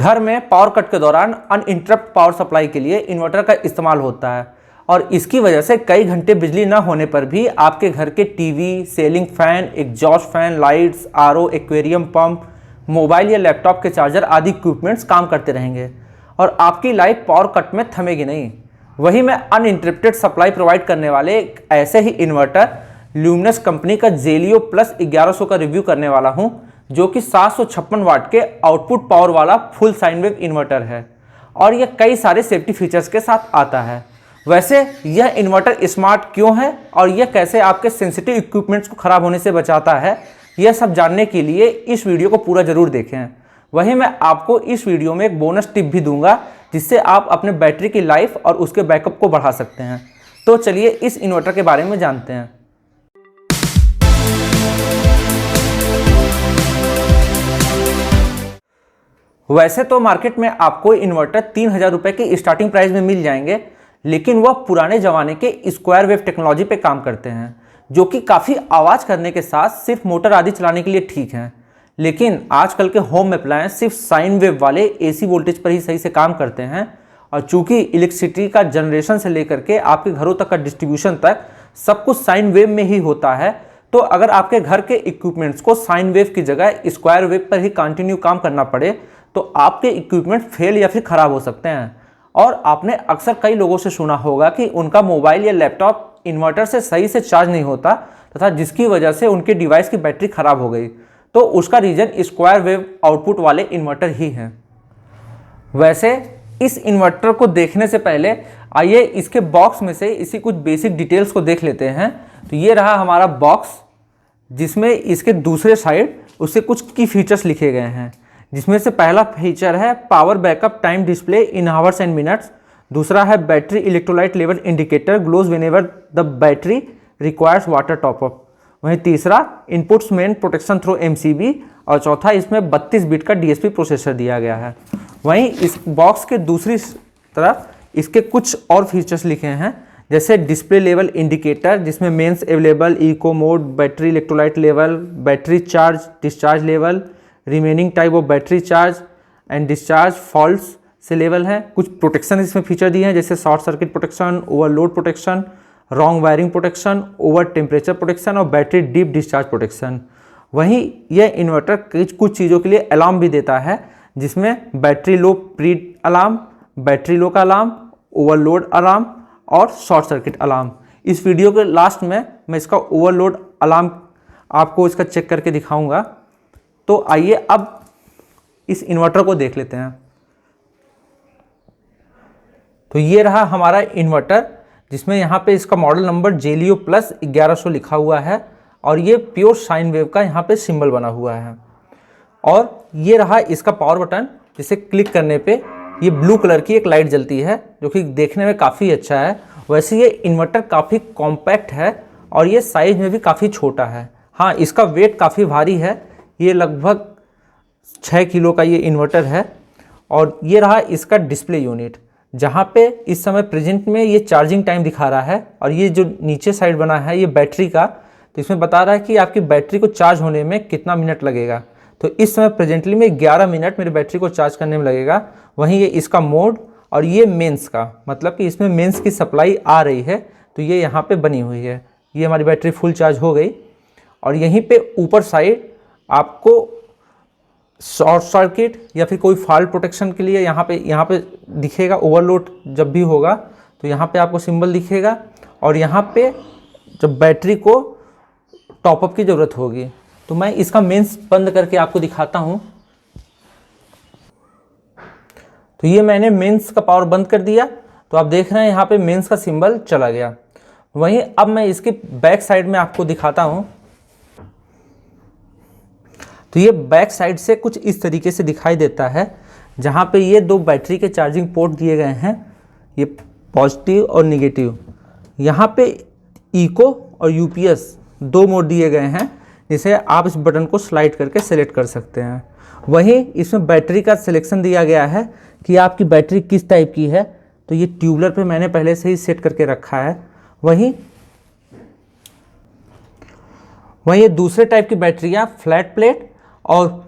घर में power cut के दौरान अनइंटरप्ट पावर सप्लाई के लिए इन्वर्टर का इस्तेमाल होता है और इसकी वजह से कई घंटे बिजली न होने पर भी आपके घर के TV, ceiling fan, exhaust fan, lights, RO, aquarium pump, mobile या लैपटॉप के चार्जर आदि इक्विपमेंट्स काम करते रहेंगे और आपकी लाइफ पावर कट में थमेगी नहीं। वही मैं अनइंटरप्टेड सप्लाई प्रोवाइड करने वाले एक ऐसे ही इन्वर्टर ल्यूमिनस कंपनी का जेलियो प्लस 1100 का रिव्यू करने वाला हूं, जो कि 756 वाट के आउटपुट पावर वाला फुल साइन वेव इन्वर्टर है और यह कई सारे सेफ्टी फीचर्स के साथ आता है। वैसे यह इन्वर्टर स्मार्ट क्यों है और यह कैसे आपके सेंसिटिव इक्विपमेंट्स को खराब होने से बचाता है, यह सब जानने के लिए इस वीडियो को पूरा जरूर देखें। वहीं मैं आपको इस वीडियो में एक बोनस टिप भी दूंगा जिससे आप अपने बैटरी की लाइफ और उसके बैकअप को बढ़ा सकते हैं। तो चलिए इस इन्वर्टर के बारे में जानते हैं। वैसे तो मार्केट में आपको इन्वर्टर 3000 रुपये की स्टार्टिंग प्राइस में मिल जाएंगे, लेकिन वह पुराने ज़माने के स्क्वायर वेव टेक्नोलॉजी पे काम करते हैं, जो कि काफ़ी आवाज़ करने के साथ सिर्फ मोटर आदि चलाने के लिए ठीक हैं। लेकिन आजकल के होम अप्लायंस सिर्फ साइन वेव वाले एसी वोल्टेज पर ही सही से काम करते हैं और चूंकि इलेक्ट्रिसिटी का जनरेशन से लेकर के आपके घरों तक का डिस्ट्रीब्यूशन तक सब कुछ साइन वेव में ही होता है, तो अगर आपके घर के इक्विपमेंट्स को साइन वेव की जगह स्क्वायर वेव पर ही कंटिन्यू काम करना पड़े तो आपके इक्विपमेंट फेल या फिर ख़राब हो सकते हैं। और आपने अक्सर कई लोगों से सुना होगा कि उनका मोबाइल या लैपटॉप इन्वर्टर से सही से चार्ज नहीं होता तथा जिसकी वजह से उनके डिवाइस की बैटरी खराब हो गई, तो उसका रीज़न स्क्वायर वेव आउटपुट वाले इन्वर्टर ही हैं। वैसे इस इन्वर्टर को देखने से पहले आइए इसके बॉक्स में से इसी कुछ बेसिक डिटेल्स को देख लेते हैं। तो ये रहा हमारा बॉक्स, जिसमें इसके दूसरे साइड उससे कुछ की फीचर्स लिखे गए हैं, जिसमें से पहला फीचर है power backup time display in hours and minutes. दूसरा है battery electrolyte level indicator glows whenever the battery requires water top up. वहीं तीसरा inputs main protection through MCB और चौथा इसमें 32 बिट का DSP प्रोसेसर दिया गया है। वहीं इस बॉक्स के दूसरी तरफ इसके कुछ और फीचर्स लिखे हैं, जैसे डिस्प्ले लेवल इंडिकेटर जिसमें mains available, eco mode, battery electrolyte level, battery charge discharge level, remaining type of battery charge and discharge faults से लेवल है। कुछ प्रोटेक्शन इसमें फीचर दिए हैं, जैसे short circuit protection, overload protection, wrong wiring protection, over temperature protection और battery deep discharge protection. वहीं यह इन्वर्टर कुछ चीज़ों के लिए अलार्म भी देता है, जिसमें battery low pre alarm, battery low का अलार्म, ओवरलोड अलार्म और शॉर्ट सर्किट अलार्म। इस वीडियो के लास्ट में मैं इसका ओवरलोड अलार्म आपको इसका चेक करके दिखाऊंगा। तो आइए अब इस इन्वर्टर को देख लेते हैं। तो ये रहा हमारा इन्वर्टर, जिसमें यहाँ पे इसका मॉडल नंबर जेलियो प्लस 1100 लिखा हुआ है और ये प्योर साइन वेव का यहाँ पे सिंबल बना हुआ है। और ये रहा इसका पावर बटन, जिसे क्लिक करने पे ये ब्लू कलर की एक लाइट जलती है, जो कि देखने में काफ़ी अच्छा है। वैसे ये इन्वर्टर काफ़ी कॉम्पैक्ट है और ये साइज में भी काफ़ी छोटा है। हाँ, इसका वेट काफ़ी भारी है, ये लगभग 6 किलो का ये इन्वर्टर है। और ये रहा इसका डिस्प्ले यूनिट, जहाँ पे इस समय प्रेजेंट में ये चार्जिंग टाइम दिखा रहा है और ये जो नीचे साइड बना है ये बैटरी का, तो इसमें बता रहा है कि आपकी बैटरी को चार्ज होने में कितना मिनट लगेगा। तो इस समय प्रेजेंटली में 11 मिनट मेरी बैटरी को चार्ज करने में लगेगा। वहीं ये इसका मोड और ये मेंस का, मतलब कि इसमें मेंस की सप्लाई आ रही है, तो ये यहाँ पे बनी हुई है। ये हमारी बैटरी फुल चार्ज हो गई। और यहीं पे ऊपर साइड आपको शॉर्ट सर्किट या फिर कोई फॉल्ट प्रोटेक्शन के लिए यहाँ पे दिखेगा। ओवरलोड जब भी होगा तो यहाँ पे आपको सिंबल दिखेगा और यहाँ पे जब बैटरी को टॉपअप की ज़रूरत होगी, तो मैं इसका मेंस बंद करके आपको दिखाता हूँ। तो ये मैंने मेंस का पावर बंद कर दिया, तो आप देख रहे हैं यहाँ पे मेंस का सिंबल चला गया। वहीं अब मैं इसके बैक साइड में आपको दिखाता हूँ। तो ये बैक साइड से कुछ इस तरीके से दिखाई देता है, जहाँ पे ये दो बैटरी के चार्जिंग पोर्ट दिए गए हैं, ये पॉजिटिव और निगेटिव। यहाँ पे इको और UPS 2 मोड दिए गए हैं, जिसे आप इस बटन को स्लाइड करके सेलेक्ट कर सकते हैं। वहीं इसमें बैटरी का सिलेक्शन दिया गया है कि आपकी बैटरी किस टाइप की है, तो ये ट्यूबलर पे मैंने पहले से ही सेट करके रखा है। वहीं ये दूसरे टाइप की बैटरियाँ फ्लैट प्लेट और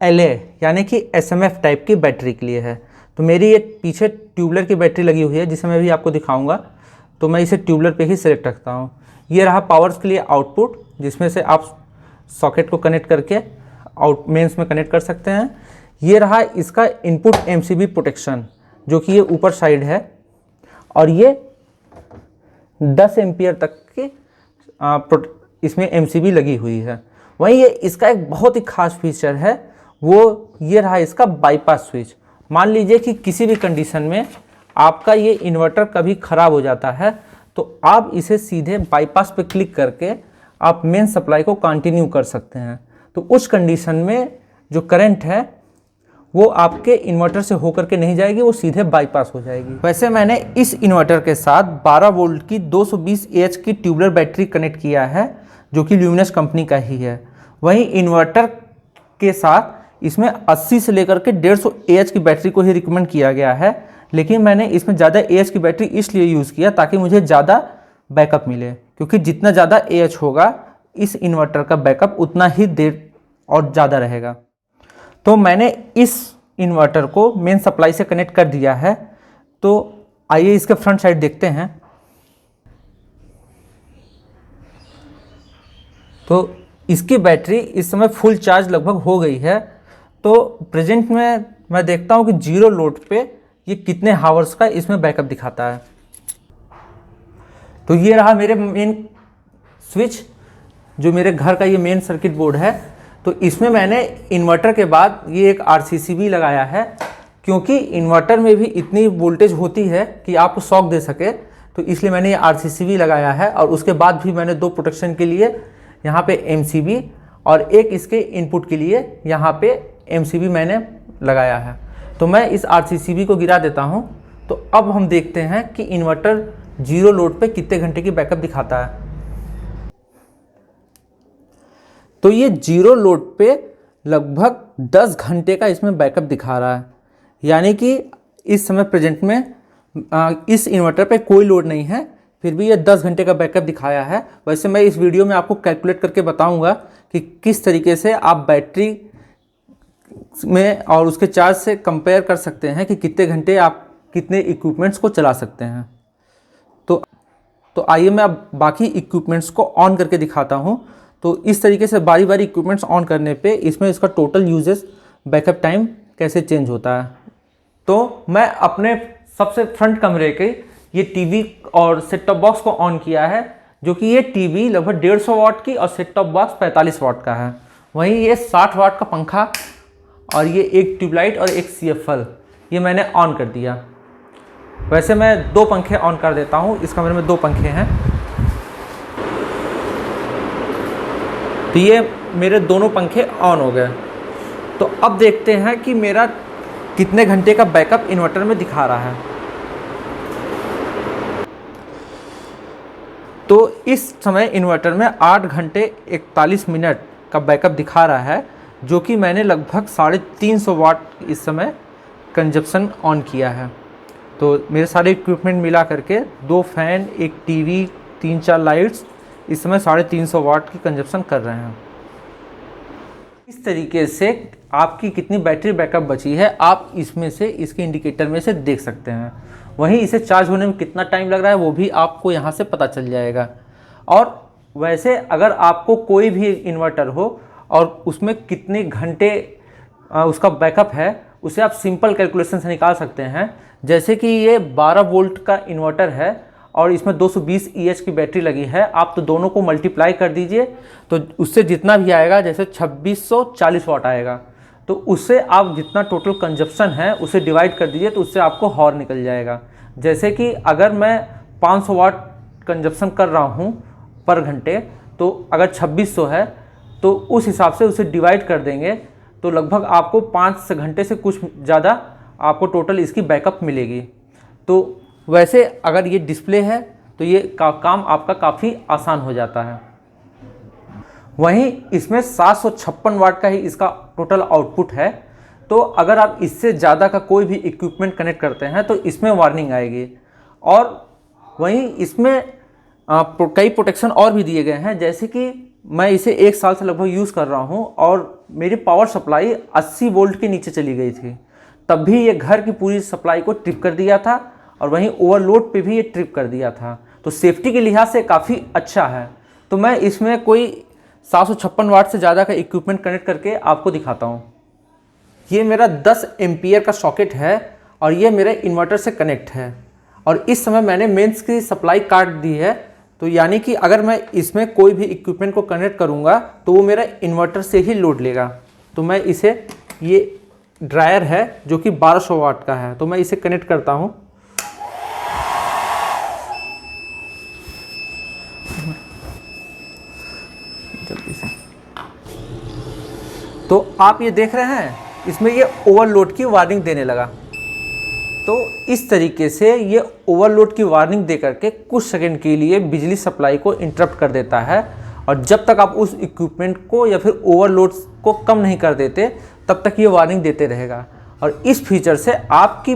LA यानी कि SMF टाइप की बैटरी के लिए है। तो मेरी ये पीछे ट्यूबलर की बैटरी लगी हुई है जिसे मैं भी आपको दिखाऊंगा, तो मैं इसे ट्यूबलर पे ही सिलेक्ट रखता हूँ। ये रहा पावर्स के लिए आउटपुट, जिसमें से आप सॉकेट को कनेक्ट करके मेंस में कनेक्ट कर सकते हैं। ये रहा इसका इनपुट MCB प्रोटेक्शन, जो कि ये ऊपर साइड है, और ये 10 एम्पियर तक की इसमें MCB लगी हुई है। वहीं ये इसका एक बहुत ही खास फीचर है, वो ये रहा इसका बाईपास स्विच। मान लीजिए कि किसी भी कंडीशन में आपका ये इन्वर्टर कभी ख़राब हो जाता है, तो आप इसे सीधे बाईपास पे क्लिक करके आप मेन सप्लाई को कंटिन्यू कर सकते हैं। तो उस कंडीशन में जो करंट है वो आपके इन्वर्टर से होकर के नहीं जाएगी, वो सीधे बाईपास हो जाएगी। वैसे मैंने इस इन्वर्टर के साथ 12 वोल्ट की 220 AH की ट्यूबलर बैटरी कनेक्ट किया है, जो कि ल्यूमिनस कंपनी का ही है। वहीं इन्वर्टर के साथ इसमें 80 से लेकर के 150 AH की बैटरी को ही रिकमेंड किया गया है, लेकिन मैंने इसमें ज़्यादा AH की बैटरी इसलिए यूज़ किया ताकि मुझे ज़्यादा बैकअप मिले, क्योंकि जितना ज़्यादा AH होगा इस इन्वर्टर का बैकअप उतना ही देर और ज़्यादा रहेगा। तो मैंने इस इन्वर्टर को मेन सप्लाई से कनेक्ट कर दिया है। तो आइए इसके फ्रंट साइड देखते हैं। तो इसकी बैटरी इस समय फुल चार्ज लगभग हो गई है। तो प्रेजेंट में मैं देखता हूँ कि 0 लोड पे ये कितने हावर्स का इसमें बैकअप दिखाता है। तो ये रहा मेरे मेन स्विच, जो मेरे घर का ये मेन सर्किट बोर्ड है। तो इसमें मैंने इन्वर्टर के बाद ये एक RCC भी लगाया है, क्योंकि इन्वर्टर में भी इतनी वोल्टेज होती है कि आपको शॉक दे सके, तो इसलिए मैंने ये RCC भी लगाया है। और उसके बाद भी मैंने 2 प्रोटेक्शन के लिए यहाँ पे MCB और एक इसके इनपुट के लिए यहाँ पे MCB मैंने लगाया है। तो मैं इस RCCB को गिरा देता हूँ। तो अब हम देखते हैं कि इन्वर्टर 0 लोड पे कितने घंटे की बैकअप दिखाता है। तो ये 0 लोड पे लगभग 10 घंटे का इसमें बैकअप दिखा रहा है, यानी कि इस समय प्रेजेंट में इस इन्वर्टर पे कोई लोड नहीं है, फिर भी ये 10 घंटे का बैकअप दिखाया है। वैसे मैं इस वीडियो में आपको कैलकुलेट करके बताऊंगा कि किस तरीके से आप बैटरी में और उसके चार्ज से कंपेयर कर सकते हैं कि कितने घंटे आप कितने इक्विपमेंट्स को चला सकते हैं। तो आइए मैं अब बाकी इक्विपमेंट्स को ऑन करके दिखाता हूं। तो इस तरीके से बारी बारी इक्विपमेंट्स ऑन करने पे इसमें इसका टोटल यूजेस बैकअप टाइम कैसे चेंज होता है। तो मैं अपने सबसे फ्रंट कमरे के ये टीवी और सेट टॉप बॉक्स को ऑन किया है, जो कि ये टीवी लगभग 150 वाट की और सेट टॉप बॉक्स 45 वाट का है। वहीं ये 60 वाट का पंखा और ये एक ट्यूबलाइट और एक CFL ये मैंने ऑन कर दिया। वैसे मैं 2 पंखे ऑन कर देता हूँ, इस कमरे में 2 पंखे हैं। तो ये मेरे दोनों पंखे ऑन हो गए। तो अब देखते हैं कि मेरा कितने घंटे का बैकअप इन्वर्टर में दिखा रहा है। तो इस समय इन्वर्टर में 8 घंटे 41 मिनट का बैकअप दिखा रहा है, जो कि मैंने लगभग 350 वाट इस समय कंजप्शन ऑन किया है। तो मेरे सारे इक्विपमेंट मिला करके 2 फैन, एक टीवी, 3-4 लाइट्स इस समय 350 वाट की कंजप्शन कर रहे हैं। इस तरीके से आपकी कितनी बैटरी बैकअप बची है आप इसमें से इसके इंडिकेटर में से देख सकते हैं। वहीं इसे चार्ज होने में कितना टाइम लग रहा है वो भी आपको यहाँ से पता चल जाएगा। और वैसे अगर आपको कोई भी इन्वर्टर हो और उसमें कितने घंटे उसका बैकअप है, उसे आप सिंपल कैलकुलेशन से निकाल सकते हैं। जैसे कि ये 12 वोल्ट का इन्वर्टर है और इसमें 220 EH की बैटरी लगी है, आप तो दोनों को मल्टीप्लाई कर दीजिए, तो उससे जितना भी आएगा, जैसे 2640 वाट आएगा, तो उससे आप जितना टोटल कंजप्शन है उसे डिवाइड कर दीजिए, तो उससे आपको हॉर निकल जाएगा। जैसे कि अगर मैं 500 वाट कंजप्शन कर रहा हूँ पर घंटे, तो अगर 2600 है तो उस हिसाब से उसे डिवाइड कर देंगे, तो लगभग आपको 5 घंटे से कुछ ज़्यादा आपको टोटल इसकी बैकअप मिलेगी। तो वैसे अगर ये डिस्प्ले है तो ये काम आपका काफ़ी आसान हो जाता है। वहीं इसमें 756 वाट का ही इसका टोटल आउटपुट है। तो अगर आप इससे ज़्यादा का कोई भी इक्विपमेंट कनेक्ट करते हैं तो इसमें वार्निंग आएगी। और वहीं इसमें कई प्रोटेक्शन और भी दिए गए हैं, जैसे कि मैं इसे 1 साल से लगभग यूज़ कर रहा हूँ और मेरी पावर सप्लाई 80 वोल्ट के नीचे चली गई थी। तब भी ये घर की पूरी सप्लाई को ट्रिप कर दिया था और वहीं ओवरलोड पे भी ये ट्रिप कर दिया था। तो सेफ्टी के लिहाज से काफ़ी अच्छा है। तो मैं इसमें कोई 756 वाट से ज़्यादा का इक्विपमेंट कनेक्ट करके आपको दिखाता हूँ। ये मेरा 10 एम्पियर का सॉकेट है और ये मेरे इन्वर्टर से कनेक्ट है और इस समय मैंने मेंस की सप्लाई काट दी है। तो यानी कि अगर मैं इसमें कोई भी इक्विपमेंट को कनेक्ट करूँगा तो वो मेरा इन्वर्टर से ही लोड लेगा। तो मैं इसे, ये ड्रायर है जो कि 1200 वाट का है, तो मैं इसे कनेक्ट करता हूँ। जल्दी से। तो आप ये देख रहे हैं, इसमें ये ओवरलोड की वार्निंग देने लगा। तो इस तरीके से ये ओवरलोड की वार्निंग दे करके कुछ सेकंड के लिए बिजली सप्लाई को इंटरप्ट कर देता है और जब तक आप उस इक्विपमेंट को या फिर ओवरलोड को कम नहीं कर देते तब तक ये वार्निंग देते रहेगा। और इस फीचर से आपकी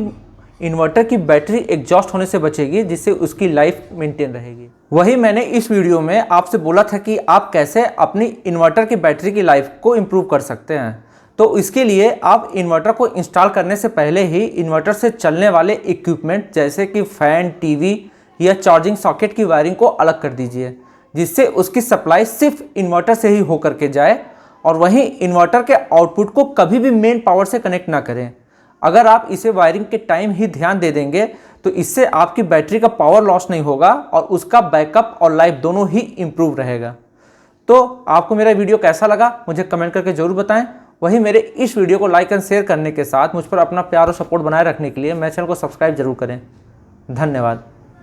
इन्वर्टर की बैटरी एग्जॉस्ट होने से बचेगी, जिससे उसकी लाइफ मेंटेन रहेगी। वही मैंने इस वीडियो में आपसे बोला था कि आप कैसे अपनी इन्वर्टर की बैटरी की लाइफ को इम्प्रूव कर सकते हैं। तो इसके लिए आप इन्वर्टर को इंस्टॉल करने से पहले ही इन्वर्टर से चलने वाले इक्विपमेंट जैसे कि फ़ैन, टीवी या चार्जिंग सॉकेट की वायरिंग को अलग कर दीजिए, जिससे उसकी सप्लाई सिर्फ इन्वर्टर से ही होकर के जाए और वहीं इन्वर्टर के आउटपुट को कभी भी मेन पावर से कनेक्ट ना करें। अगर आप इसे वायरिंग के टाइम ही ध्यान दे देंगे तो इससे आपकी बैटरी का पावर लॉस नहीं होगा और उसका बैकअप और लाइफ दोनों ही इम्प्रूव रहेगा। तो आपको मेरा वीडियो कैसा लगा मुझे कमेंट करके ज़रूर बताएं। वहीं मेरे इस वीडियो को लाइक एंड शेयर करने के साथ मुझ पर अपना प्यार और सपोर्ट बनाए रखने के लिए मेरे चैनल को सब्सक्राइब जरूर करें। धन्यवाद।